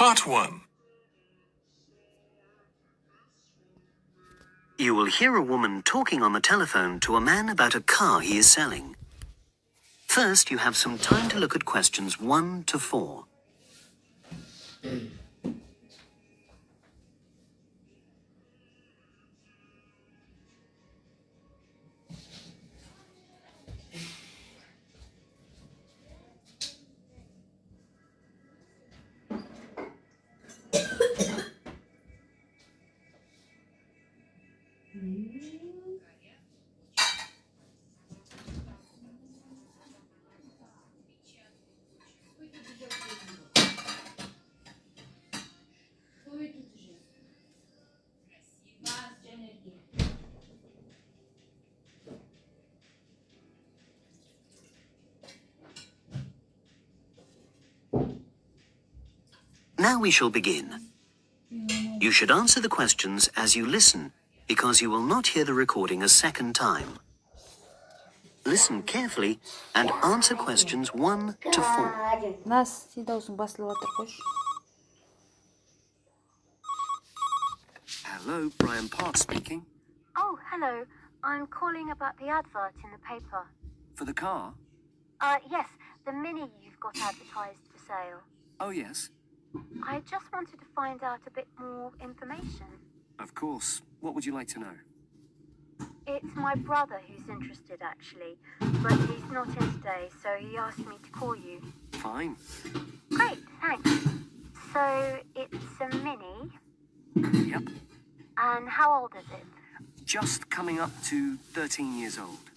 Part 1. You will hear a woman talking on the telephone to a man about a car he is selling. First, you have some time to look at questions 1 to 4. Now we shall begin. You should answer the questions as you listen, because you will not hear the recording a second time. Listen carefully and answer questions 1 to 4. Нас сидаусын басылып атыр қойшы. Hello, Brian Park speaking. Oh, hello. I'm calling about the advert in the paper. For the car? Yes, the Mini you've got advertised for sale. Oh, yes. I just wanted to find out a bit more information. Of course. What would you like to know? It's my brother who's interested, actually, but he's not in today, so he asked me to call you. Fine. Great, thanks. So, it's a Mini, Yep. and how old is it? Just coming up to 13 years old.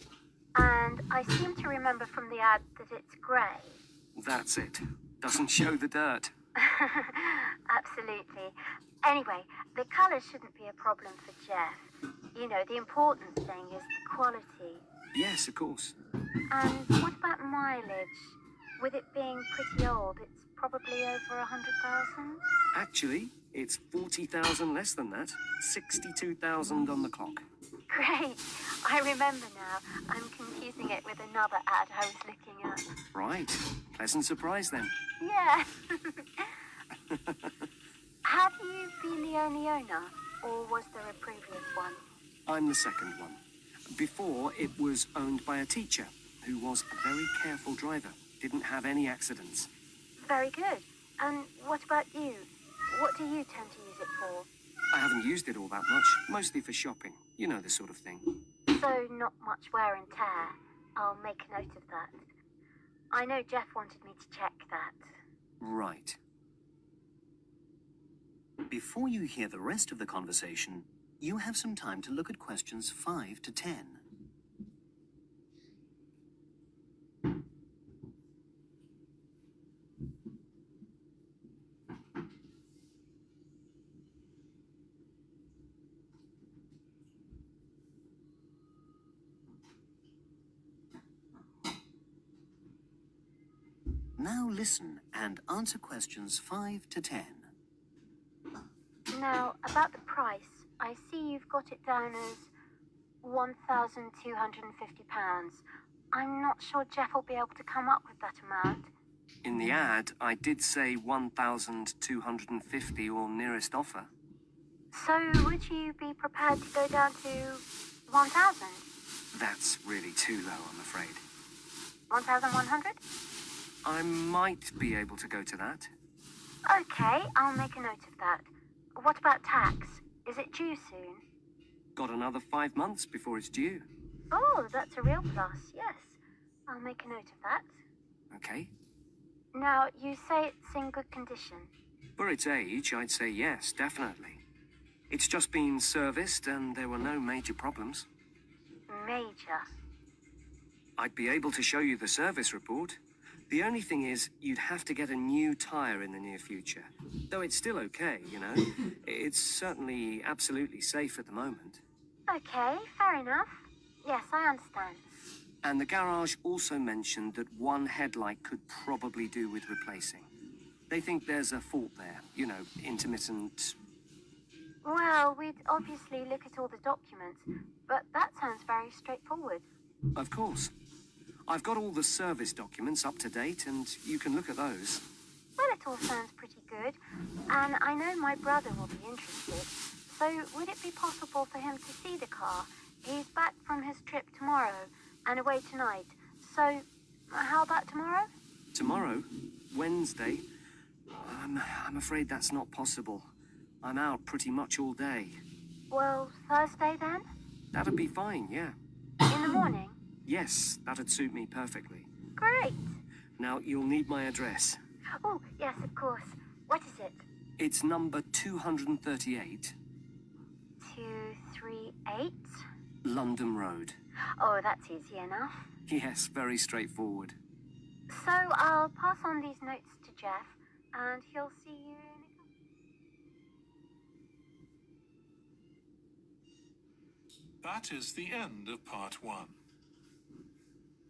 And I seem to remember from the ad that it's grey. That's it. Doesn't show the dirt. Absolutely. Anyway, the colour shouldn't be a problem for Jeff. You know, the important thing is the quality. Yes, of course. And what about mileage? With it being pretty old, it's probably over 100,000? Actually, it's 40,000 less than that. 62,000 on the clock. Great. I remember now. I'm confusing it with another ad I was looking at. Right. Pleasant surprise then. Yeah. Have you been the only owner, or was there a previous one? I'm the second one. Before, it was owned by a teacher who was a very careful driver. Didn't have any accidents. Very good. And what about you? What do you tend to use it for? I haven't used it all that much, mostly for shopping. You know, the sort of thing. So not much wear and tear. I'll make a note of that. I know Jeff wanted me to check that. Right. Before you hear the rest of the conversation, you have some time to look at questions 5 to 10. Now listen and answer questions 5 to 10. Now, about the price, I see you've got it down as £1,250. I'm not sure Jeff will be able to come up with that amount. In the ad, I did say 1,250 or nearest offer. So would you be prepared to go down to 1,000? That's really too low, I'm afraid. 1,100? I might be able to go to that. Okay, I'll make a note of that. What about tax? Is it due soon? Got another 5 months before it's due. Oh, that's a real plus, yes. I'll make a note of that. Okay. Now, you say it's in good condition. For its age, I'd say yes, definitely. It's just been serviced and there were no major problems. Major. I'd be able to show you the service report. The only thing is, you'd have to get a new tyre in the near future. Though it's still okay, you know. It's certainly absolutely safe at the moment. Okay, fair enough. Yes, I understand. And the garage also mentioned that one headlight could probably do with replacing. They think there's a fault there, you know, intermittent. Well, we'd obviously look at all the documents, but that sounds very straightforward. Of course. I've got all the service documents up to date, and you can look at those. Well, it all sounds pretty good, and I know my brother will be interested. So would it be possible for him to see the car? He's back from his trip tomorrow and away tonight. So how about tomorrow? Tomorrow? Wednesday? I'm afraid that's not possible. I'm out pretty much all day. Well, Thursday then? That'd be fine, yeah. In the morning? Yes, that'd suit me perfectly. Great. Now, you'll need my address. Oh, yes, of course. What is it? It's number 238, 238? London Road. Oh, that's easy enough. Yes, very straightforward. So I'll pass on these notes to Jeff, and he'll see you in That is the end of part 1.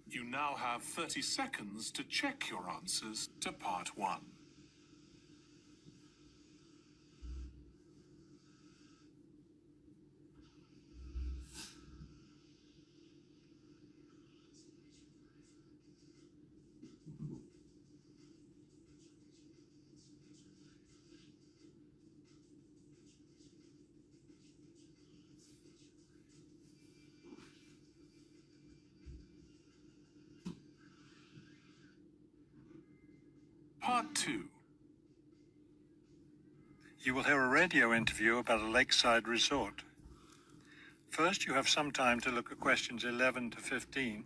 You now have 30 seconds to check your answers to part 1. Part 2. You will hear a radio interview about a lakeside resort. First, you have some time to look at questions 11 to 15.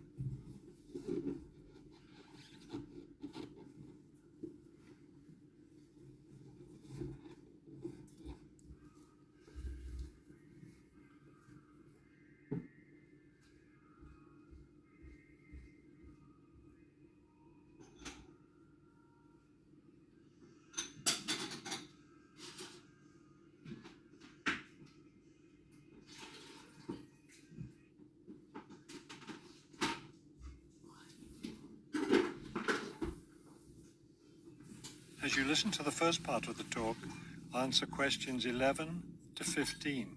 As you listen to the first part of the talk, answer questions 11 to 15.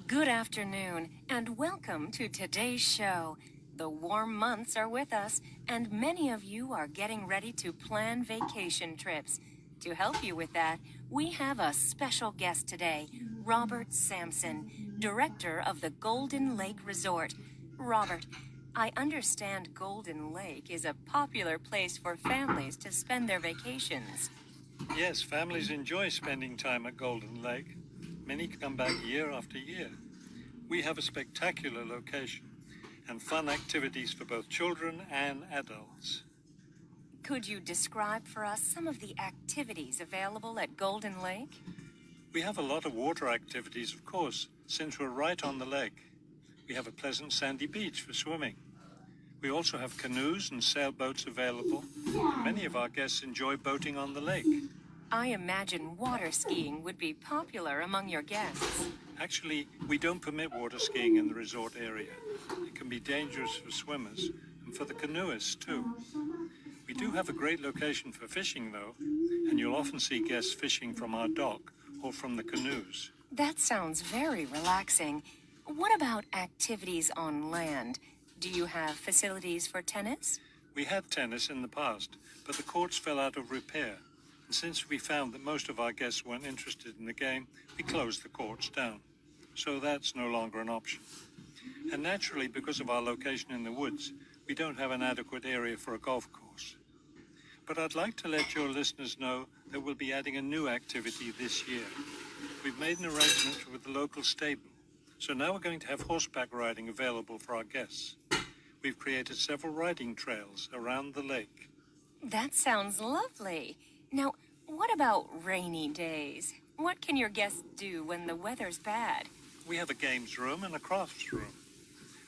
Good afternoon, and welcome to today's show. The warm months are with us, and many of you are getting ready to plan vacation trips. To help you with that, we have a special guest today, Robert Sampson, director of the Golden Lake Resort. Robert, I understand Golden Lake is a popular place for families to spend their vacations. Yes, families enjoy spending time at Golden Lake. Many come back year after year. We have a spectacular location and fun activities for both children and adults. Could you describe for us some of the activities available at Golden Lake? We have a lot of water activities, of course, since we're right on the lake. We have a pleasant sandy beach for swimming. We also have canoes and sailboats available, and many of our guests enjoy boating on the lake. I imagine water skiing would be popular among your guests. Actually, we don't permit water skiing in the resort area. It can be dangerous for swimmers and for the canoeists too. We do have a great location for fishing though, and you'll often see guests fishing from our dock or from the canoes. That sounds very relaxing. What about activities on land? Do you have facilities for tennis? We had tennis in the past, but the courts fell out of repair. And since we found that most of our guests weren't interested in the game, we closed the courts down. So that's no longer an option. And naturally, because of our location in the woods, we don't have an adequate area for a golf course. But I'd like to let your listeners know that we'll be adding a new activity this year. We've made an arrangement with the local stable, so now we're going to have horseback riding available for our guests. We've created several riding trails around the lake. That sounds lovely. Now, what about rainy days? What can your guests do when the weather's bad? We have a games room and a crafts room.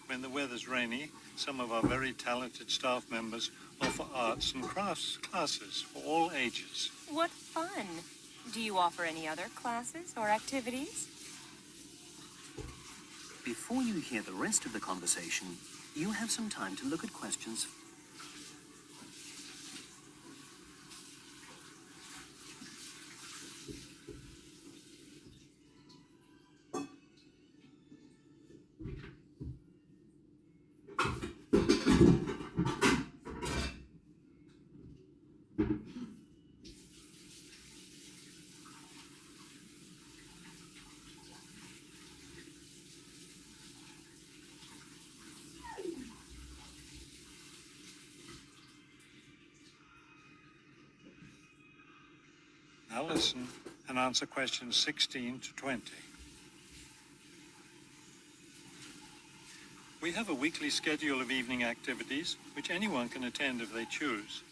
When the weather's rainy, some of our very talented staff members offer arts and crafts classes for all ages. What fun! Do you offer any other classes or activities? Before you hear the rest of the conversation, you have some time to look at questions. Now listen and answer questions 16 to 20. We have a weekly schedule of evening activities which anyone can attend if they choose.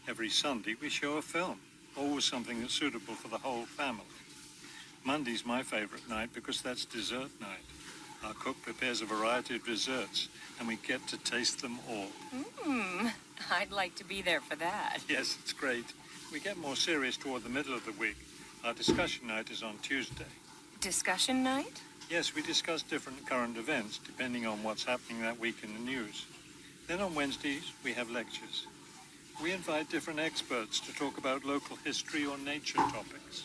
Every Sunday we show a film, always something that's suitable for the whole family. Monday's my favorite night because that's dessert night. Our cook prepares a variety of desserts and we get to taste them all. I'd like to be there for that. Yes, it's great. We get more serious toward the middle of the week. Our discussion night is on Tuesday. Discussion night? Yes, we discuss different current events depending on what's happening that week in the news. Then on Wednesdays, we have lectures. We invite different experts to talk about local history or nature topics.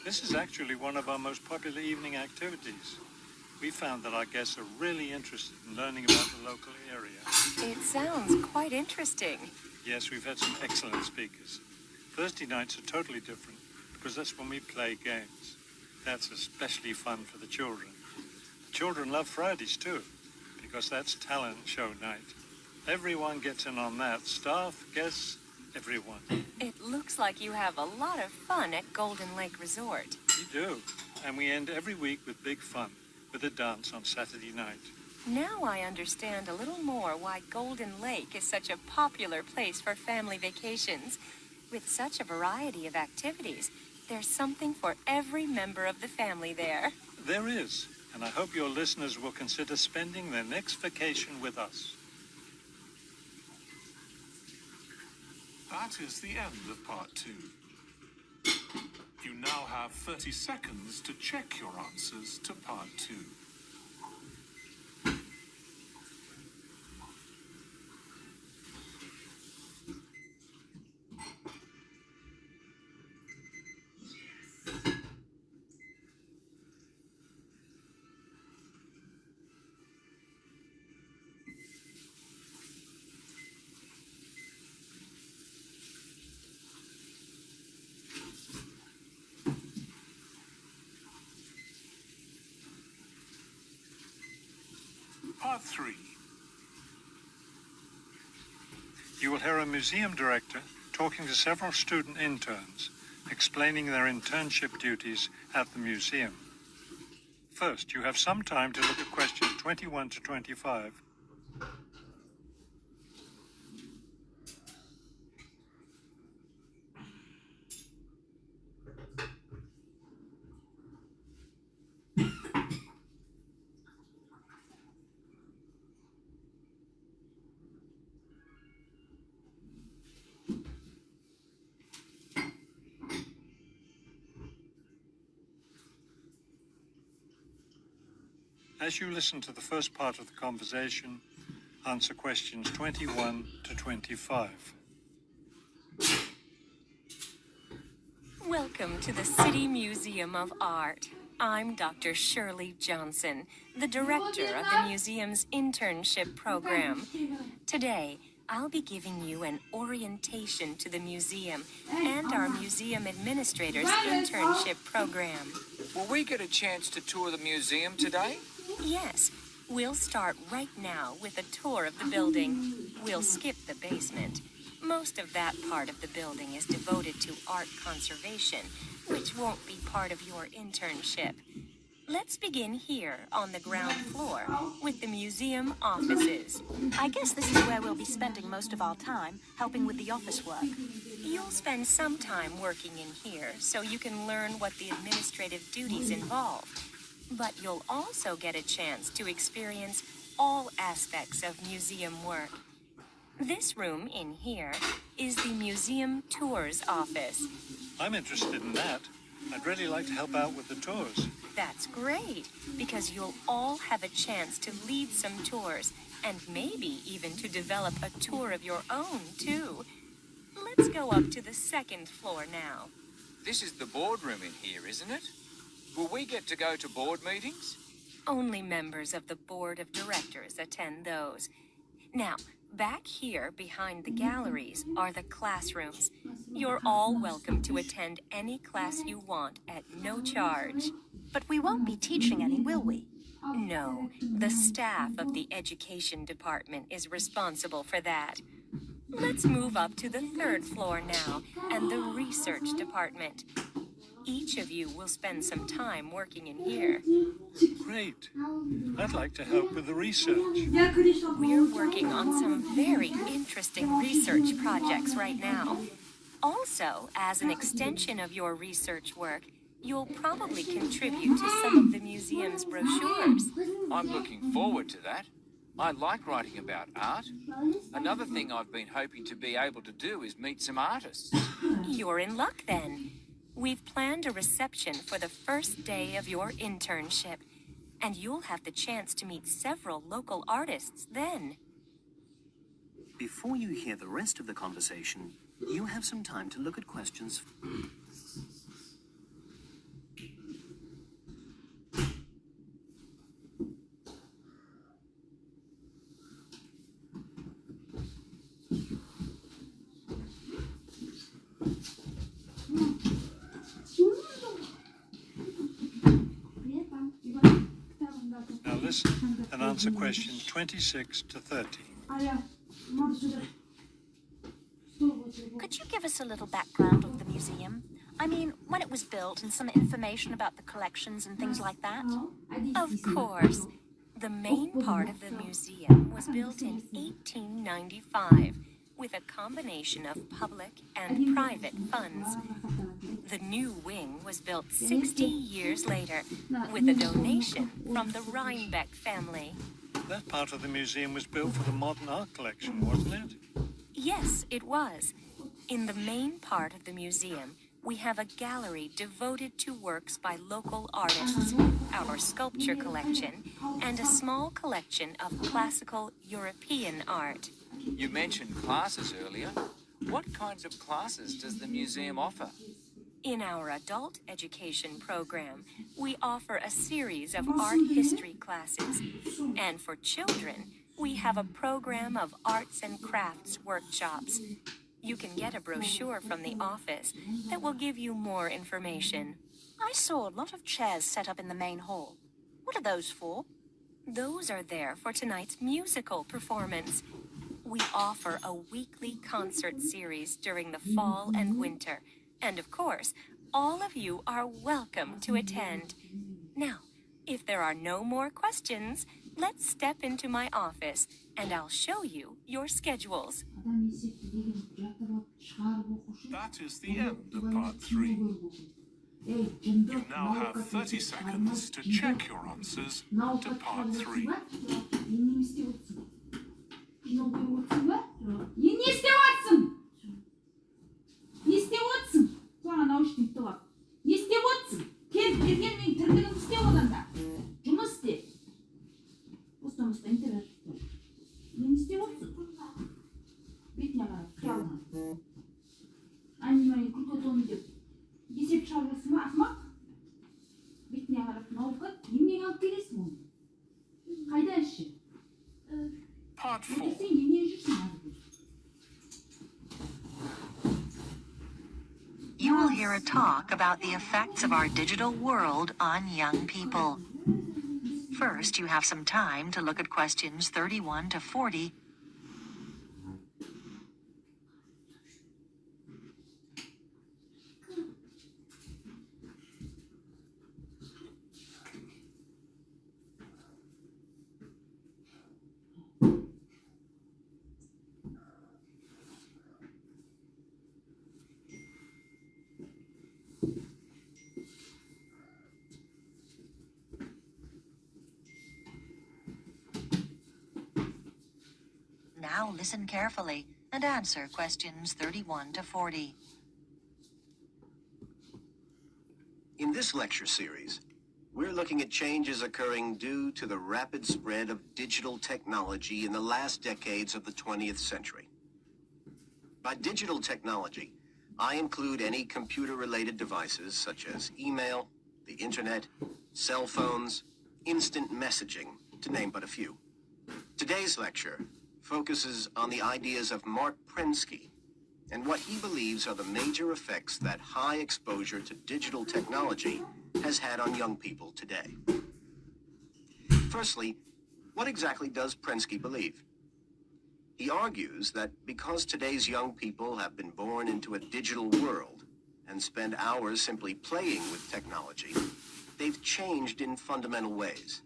This is actually one of our most popular evening activities. We found that our guests are really interested in learning about the local area. It sounds quite interesting. Yes, we've had some excellent speakers. Thursday nights are totally different because that's when we play games. That's especially fun for the children. The children love Fridays too because that's talent show night. Everyone gets in on that. Staff, guests, everyone. It looks like you have a lot of fun at Golden Lake Resort. We do. And we end every week with big fun, with a dance on Saturday night. Now I understand a little more why Golden Lake is such a popular place for family vacations. With such a variety of activities, there's something for every member of the family there. There is, and I hope your listeners will consider spending their next vacation with us. That is the end of part 2. You now have 30 seconds to check your answers to part 2. Part 3. You will hear a museum director talking to several student interns, explaining their internship duties at the museum. First, you have some time to look at questions 21 to 25. As you listen to the first part of the conversation, answer questions 21 to 25. Welcome to the City Museum of Art. I'm Dr. Shirley Johnson, the director of the museum's internship program. Today, I'll be giving you an orientation to the museum and our museum administrator's internship program. Will we get a chance to tour the museum today? Yes, we'll start right now with a tour of the building. We'll skip the basement. Most of that part of the building is devoted to art conservation, which won't be part of your internship. Let's begin here on the ground floor with the museum offices. I guess this is where we'll be spending most of our time, helping with the office work. You'll spend some time working in here so you can learn what the administrative duties involve. But you'll also get a chance to experience all aspects of museum work. This room in here is the museum tours office. I'm interested in that. I'd really like to help out with the tours. That's great, because you'll all have a chance to lead some tours, and maybe even to develop a tour of your own, too. Let's go up to the second floor now. This is the boardroom in here, isn't it? Will we get to go to board meetings? Only members of the board of directors attend those. Now, Back here behind the galleries are the classrooms. You're all welcome to attend any class you want at no charge. But we won't be teaching any, will we? No, the staff of the education department is responsible for that. Let's move up to the 3rd floor now, and the research department. Each of you will spend some time working in here. Great. I'd like to help with the research. We're working on some very interesting research projects right now. Also, as an extension of your research work, you'll probably contribute to some of the museum's brochures. I'm looking forward to that. I like writing about art. Another thing I've been hoping to be able to do is meet some artists. You're in luck then. We've planned a reception for the first day of your internship, and you'll have the chance to meet several local artists then. Before you hear the rest of the conversation, you have some time to look at questions. Now listen and answer questions 26 to 30. Could you give us a little background of the museum? I mean, when it was built and some information about the collections and things like that? Of course. The main part of the museum was built in 1895 with a combination of public and private funds. The new wing was built 60 years later with a donation from the Rhinebeck family. That part of the museum was built for the modern art collection, wasn't it? Yes, it was. In the main part of the museum, we have a gallery devoted to works by local artists, our sculpture collection, and a small collection of classical European art. You mentioned classes earlier. What kinds of classes does the museum offer? In our adult education program, we offer a series of art history classes. And for children, we have a program of arts and crafts workshops. You can get a brochure from the office that will give you more information. I saw a lot of chairs set up in the main hall. What are those for? Those are there for tonight's musical performance. We offer a weekly concert series during the fall and winter. And of course, all of you are welcome to attend. Now, if there are no more questions, let's step into my office and I'll show you your schedules. That is the end of part 3. You now have 30 seconds to check your answers to part 3. Не істеп отырсың? Соған наушникті алып. Не істеп отырсың? Келіп берген мен тіркініп істеп одан да. Жұмыс істе. Осыдан интернет. Не істеп отырсың? Бетіне қарап, қиялына. Айнымай күлкөтоны деп. Есеп шығарып ма, ақымақ? Бетіне қарап, науқат, немен алып келесің оны? Қайда іші? Part 4. Сен немен жүрсің? You will hear a talk about the effects of our digital world on young people. First, you have some time to look at questions 31 to 40. Now listen carefully and answer questions 31 to 40. In this lecture series, we're looking at changes occurring due to the rapid spread of digital technology in the last decades of the 20th century. By digital technology, I include any computer-related devices such as email, the internet, cell phones, instant messaging, to name but a few. Today's lecture focuses on the ideas of Mark Prensky and what he believes are the major effects that high exposure to digital technology has had on young people today. Firstly, what exactly does Prensky believe? He argues that because today's young people have been born into a digital world and spend hours simply playing with technology, they've changed in fundamental ways.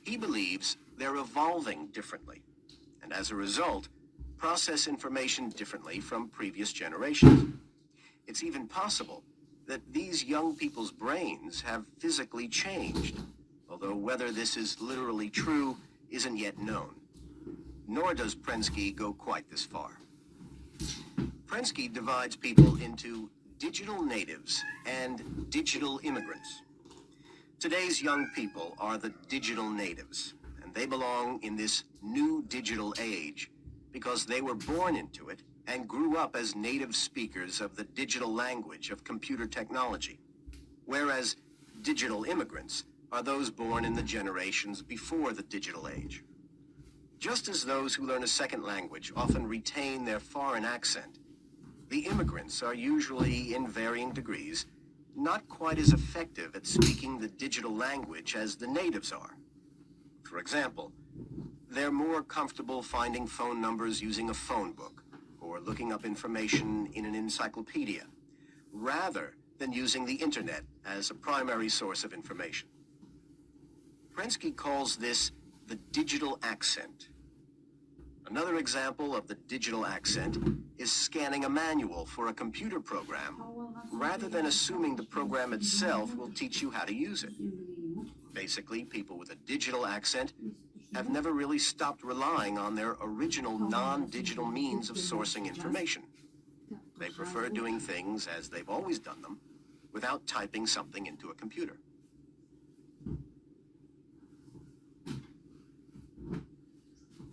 He believes they're evolving differently, and as a result, process information differently from previous generations. It's even possible that these young people's brains have physically changed, although whether this is literally true isn't yet known. Nor does Prensky go quite this far. Prensky divides people into digital natives and digital immigrants. Today's young people are the digital natives, and they belong in this new digital age because they were born into it and grew up as native speakers of the digital language of computer technology, whereas digital immigrants are those born in the generations before the digital age. Just as those who learn a second language often retain their foreign accent, the immigrants are usually, in varying degrees, not quite as effective at speaking the digital language as the natives are. For example, they're more comfortable finding phone numbers using a phone book or looking up information in an encyclopedia, rather than using the internet as a primary source of information. Prensky calls this the digital accent. Another example of the digital accent is scanning a manual for a computer program rather than assuming the program itself will teach you how to use it. Basically, people with a digital accent have never really stopped relying on their original non-digital means of sourcing information. They prefer doing things as they've always done them without typing something into a computer.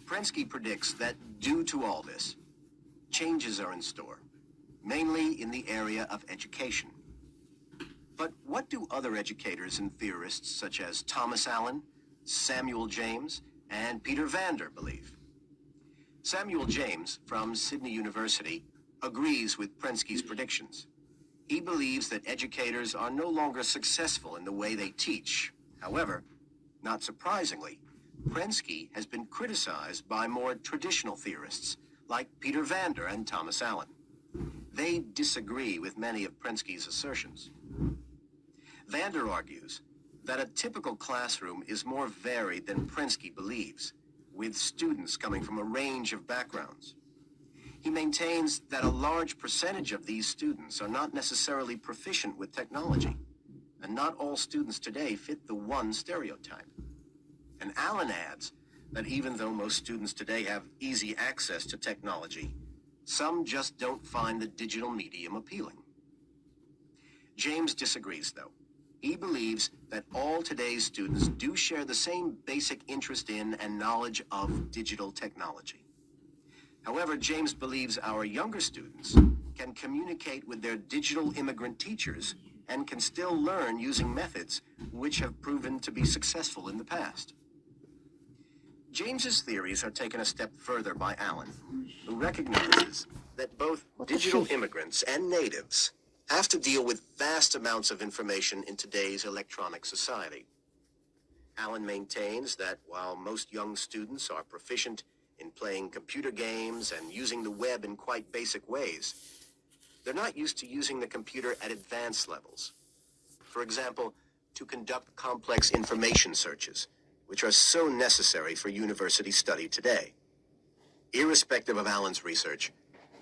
Prensky predicts that due to all this, changes are in store, mainly in the area of education. But what do other educators and theorists such as Thomas Allen, Samuel James, and Peter Vander believe? Samuel James, from Sydney University, agrees with Prensky's predictions. He believes that educators are no longer successful in the way they teach. However, not surprisingly, Prensky has been criticized by more traditional theorists like Peter Vander and Thomas Allen. They disagree with many of Prensky's assertions. Vander argues that a typical classroom is more varied than Prensky believes, with students coming from a range of backgrounds. He maintains that a large percentage of these students are not necessarily proficient with technology, and not all students today fit the one stereotype. And Allen adds that even though most students today have easy access to technology, some just don't find the digital medium appealing. James disagrees, though. He believes that all today's students do share the same basic interest in and knowledge of digital technology. However, James believes our younger students can communicate with their digital immigrant teachers and can still learn using methods which have proven to be successful in the past. James's theories are taken a step further by Allen, who recognizes that both digital immigrants and natives have to deal with vast amounts of information in today's electronic society. Allen maintains that while most young students are proficient in playing computer games and using the web in quite basic ways, they're not used to using the computer at advanced levels. For example, to conduct complex information searches, which are so necessary for university study today. Irrespective of Allen's research,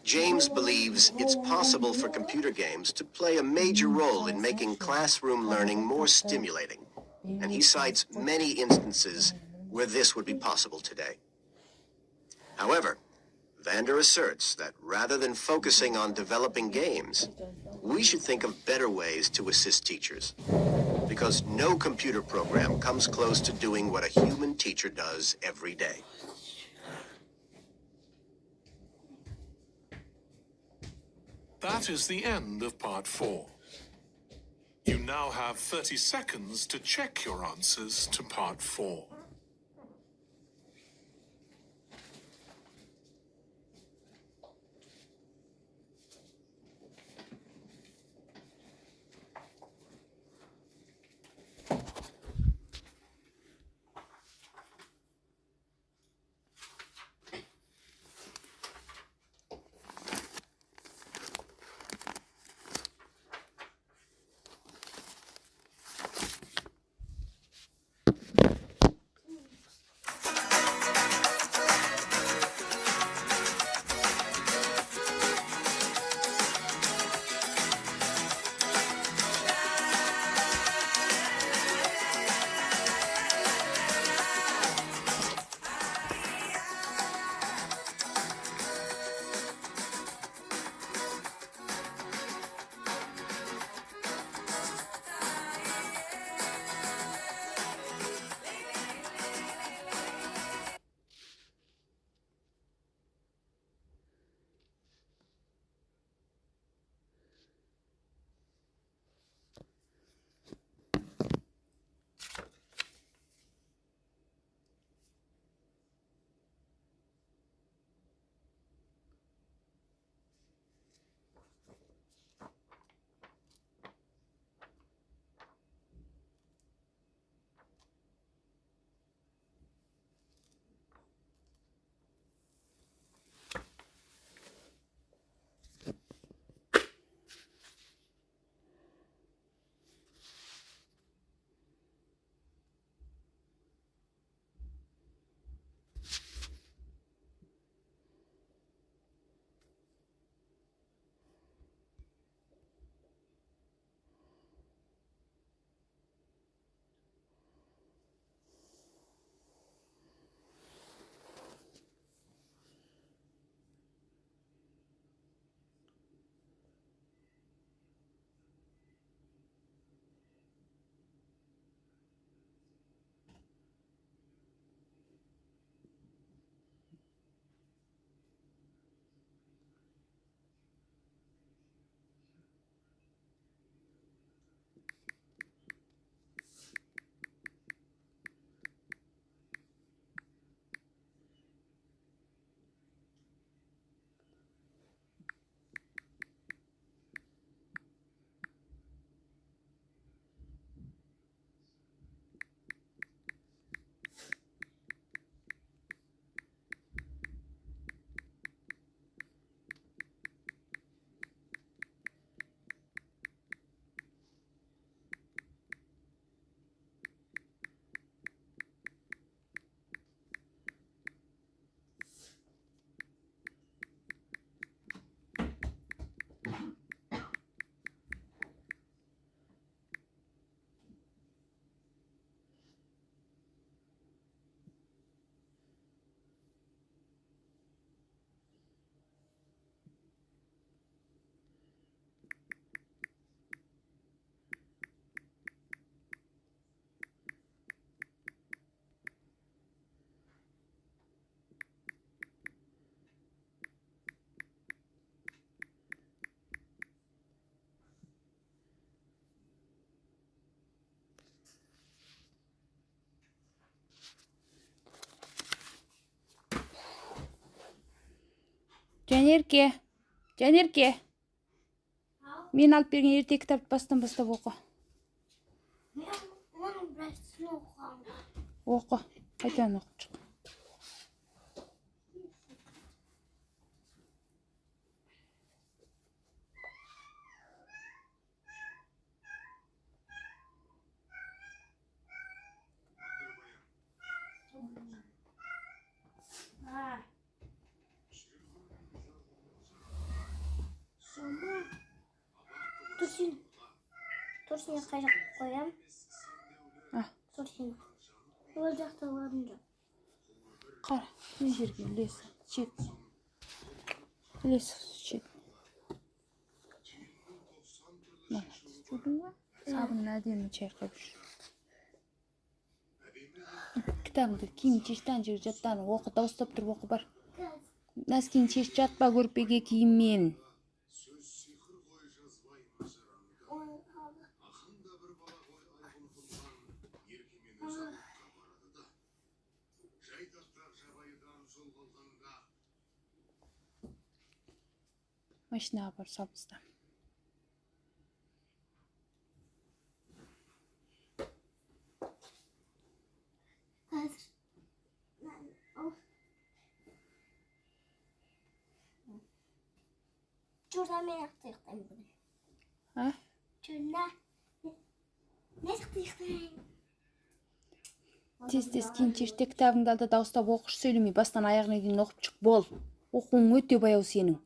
James believes it's possible for computer games to play a major role in making classroom learning more stimulating, and he cites many instances where this would be possible today. However, Vander asserts that rather than focusing on developing games, we should think of better ways to assist teachers, because no computer program comes close to doing what a human teacher does every day. That is the end of part 4. You now have 30 seconds to check your answers to part 4. Жанерке. Жанерке. Мен алып берген ерте кітапты бастан бастап оқы. Оның бірәсін оқығанға. Оқы. Қайтадан оқып шық. Тұрсыны қай жаққа қоям? Тұрсыны. Ол жақта орын жоқ. Қара, мына жерге ілес. Шет. Ілес, шет. Көрдің ба? Сабынын әдемі шайқап жүр. Кітабыңды киім шештен жер жаттан оқы, дауыстап тұрып оқы бар. Нәскин шеш жатпа көрпеге киіммен. Машинаға бар сабызда. Қазір. Жұрда мен ақты ұйықтаймын бүгін. Жұрда мен ақты ұйықтаймын. Тез-тез кейін шеште кітабыңды алда дауыстап оқыш, сөйлемей бастан аяғына дейін оқып шық бол. Оқуың өте баяу сенің.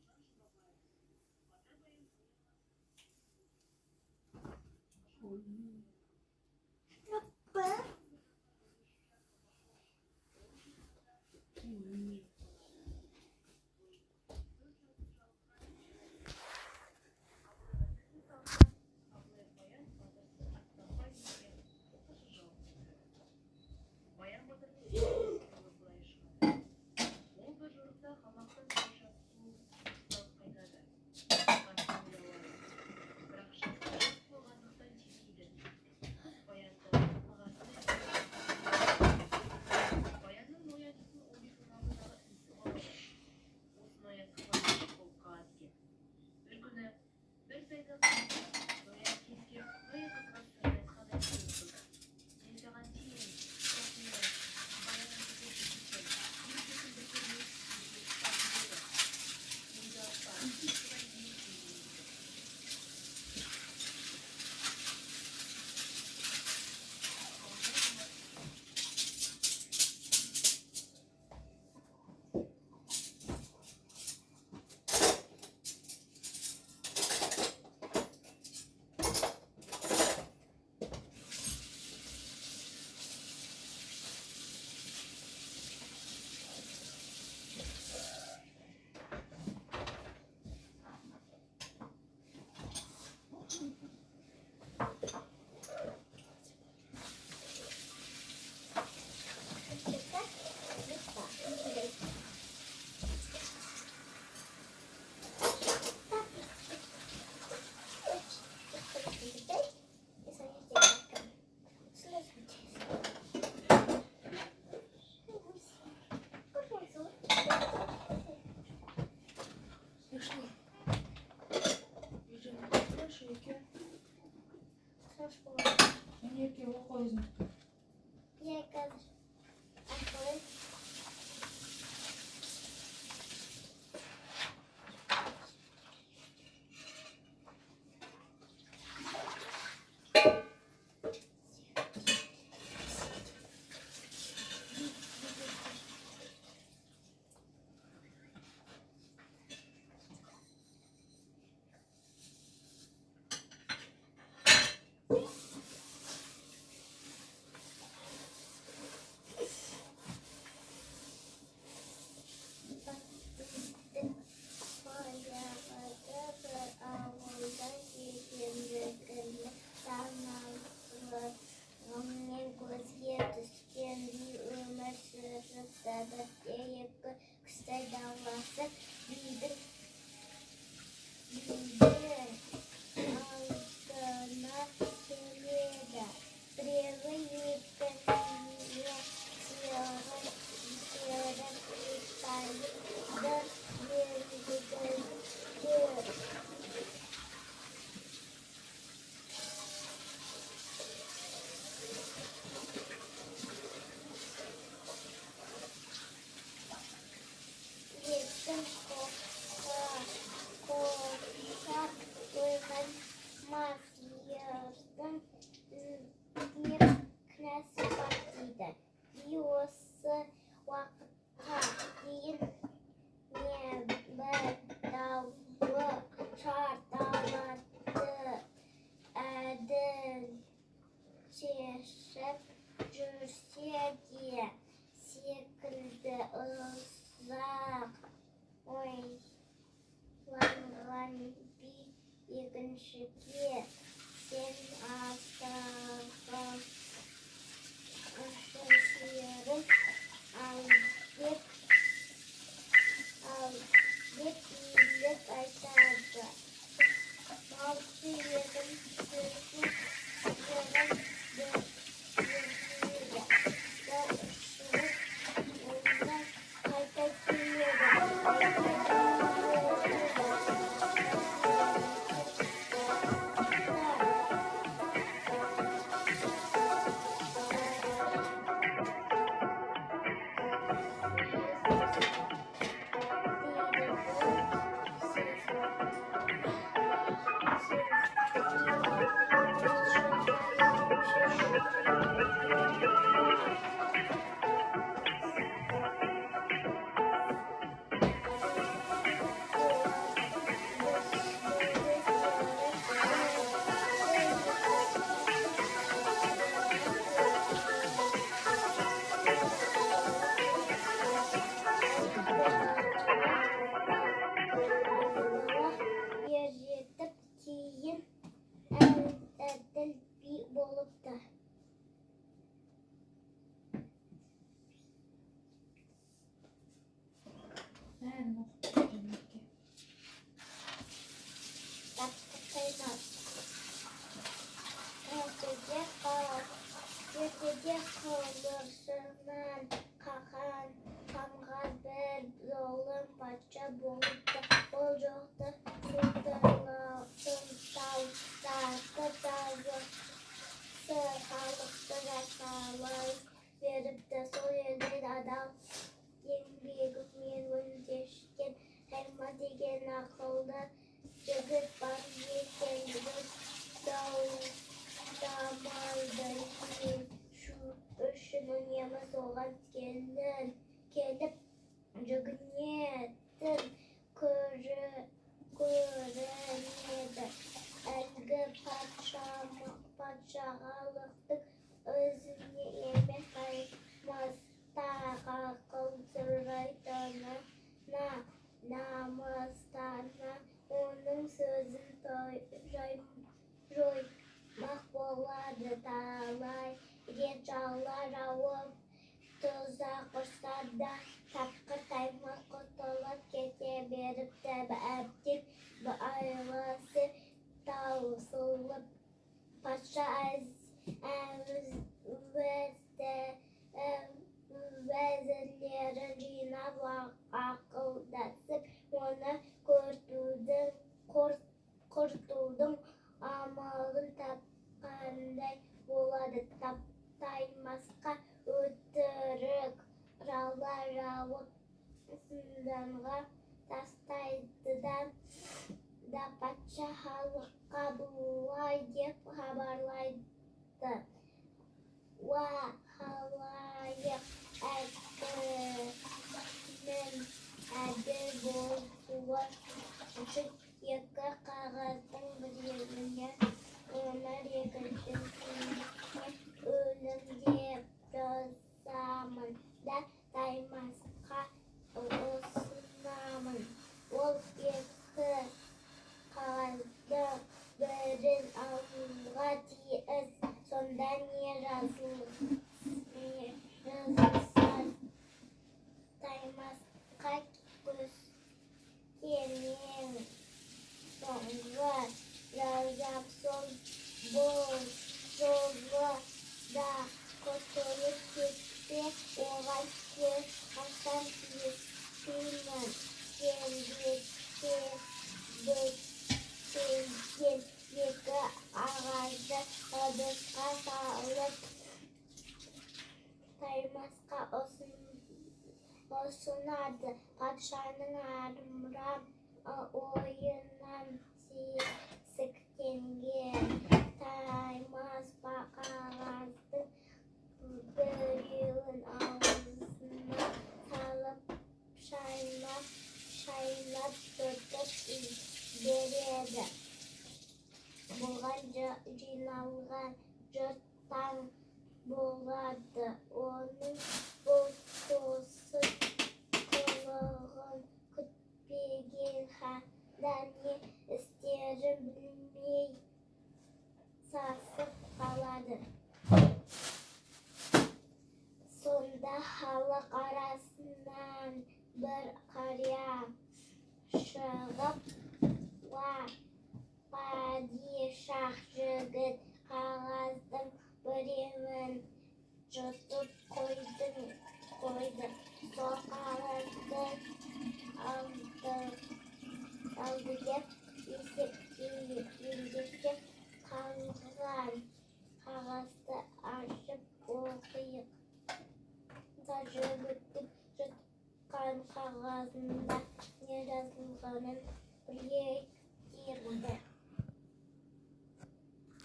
Şükür sen aslan aşırı aldık iyilik aşağıda. Altı yedim sürgün yarım döküyle. Yaşlık ondan yer yetip keyin әділ би болыпты. Бәрін оқып жүрген екен. Ертеде қалыршынан қақан қамға бір золым патша болыпты. Ол жоқты сылтаусаты тазысы халықты жасалай беріпті. Сол елде адал еңбегімен өндешкен Хайма деген ақылды жігіт бар екен. Дамайды шу үшін үнемі соған келіп жүгінетін көрінеді. Әлгі патшағалықтың өзіне емес Таймастағы ақыл сұрайтынына намыстана оның сөзін жоймақ болады. Талай рет жаулар ауып тұзақ ұрса да тапқыр Таймас құтылып кете беріпті. Әбден айласы таусылып патша уәзірлерін жинап ақылдасып оны құртудың амалын тапқандай болады. Таймасқа өтірік жаулар жауып зынданға тастайды да патша халыққа бұлай деп хабарлайды. Уа халайық, әкімнің әділ болуы үшін екі қағаздың біреуіне өмір, екіншісіне өлім деп жазамын да Таймасқа ұсынамын. Ол екі қағаздың бірін алуға тиіс. Сонда не жазылсын? Таймасқа көскеннен соңғы жазам сол бұл жолы да құтылып кетсе оған ешқашан тиіспеймін. Сенбетке екі ағазды ыдысқа салып Таймасқа ұсынады. Патшаның арман ойынан сескенген Таймас қағаздың біреуін аузына салып шайнап тұтып береді. Бұған жиналған жұрт таң болады. Оның бұл тосын қылығын күтпеген хандар не істерін білмей шақ жігіт қағаздың біреуін жұтып қойды. Сол қағазды алды деп ендеше қалған қағазды ашып оқиық. Жігіттің жұтқан қағазында не жазылғанын білейік деді.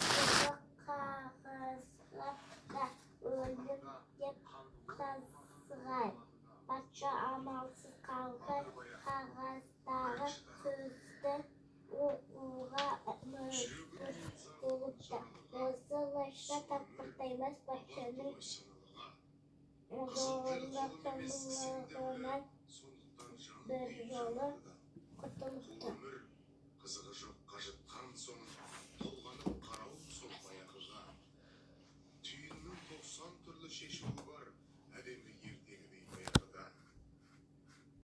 Осы қағазға да өлім деп жазғай. Патша амалсыз қалған қағаздағы сөзді оқуға мәжбүр болыпты. Осылайша тапқыртаймас патшаның зорлық-зомбылығынан біржолы құтылыпты. Қызығы жоққа жыққан соң толғанып қарау сол баяғыға. Түйіннің 90 түрлі шешуі